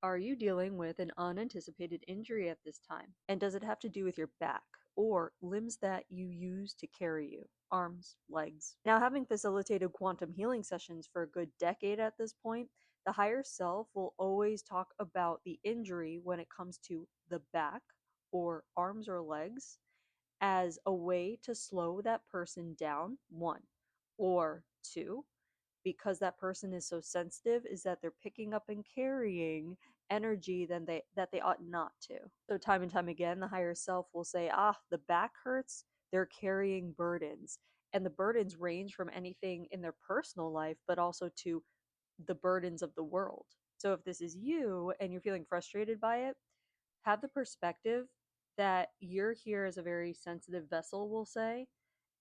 Are you dealing with an unanticipated injury at this time? And does it have to do with your back or limbs that you use to carry you? Arms, legs. Now, having facilitated quantum healing sessions for a good decade at this point, the higher self will always talk about the injury when it comes to the back or arms or legs as a way to slow that person down, one, or two, because that person is so sensitive, is that they're picking up and carrying energy than they ought not to. So time and time again, the higher self will say, the back hurts, they're carrying burdens. And the burdens range from anything in their personal life, but also to the burdens of the world. So if this is you and you're feeling frustrated by it, have the perspective that you're here as a very sensitive vessel, we'll say,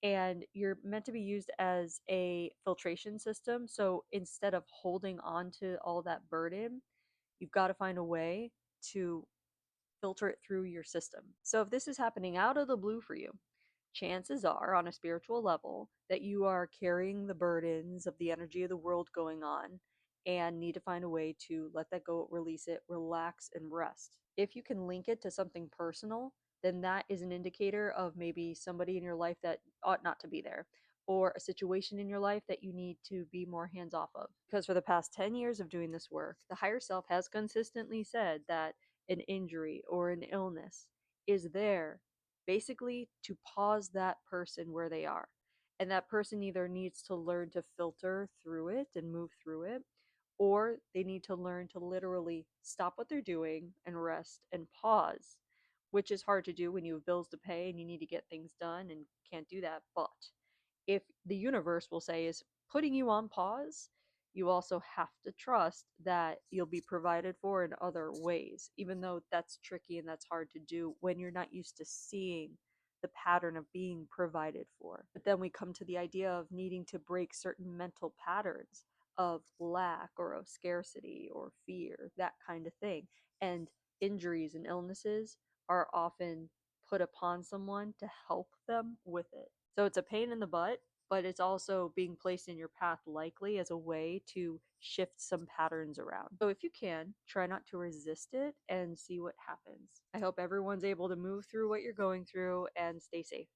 and you're meant to be used as a filtration system. So instead of holding on to all that burden, you've got to find a way to filter it through your system. So if this is happening out of the blue for you, chances are on a spiritual level that you are carrying the burdens of the energy of the world going on and need to find a way to let that go, release it, relax, and rest. If you can link it to something personal, then that is an indicator of maybe somebody in your life that ought not to be there, or a situation in your life that you need to be more hands off of. Because for the past 10 years of doing this work, the higher self has consistently said that an injury or an illness is there basically to pause that person where they are. And that person either needs to learn to filter through it and move through it, or they need to learn to literally stop what they're doing and rest and pause, which is hard to do when you have bills to pay and you need to get things done and can't do that. But if the universe, will say, is putting you on pause, you also have to trust that you'll be provided for in other ways, even though that's tricky and that's hard to do when you're not used to seeing the pattern of being provided for. But then we come to the idea of needing to break certain mental patterns of lack or of scarcity or fear, that kind of thing. And injuries and illnesses are often put upon someone to help them with it. So it's a pain in the butt, but it's also being placed in your path likely as a way to shift some patterns around. So if you can, try not to resist it and see what happens. I hope everyone's able to move through what you're going through and stay safe.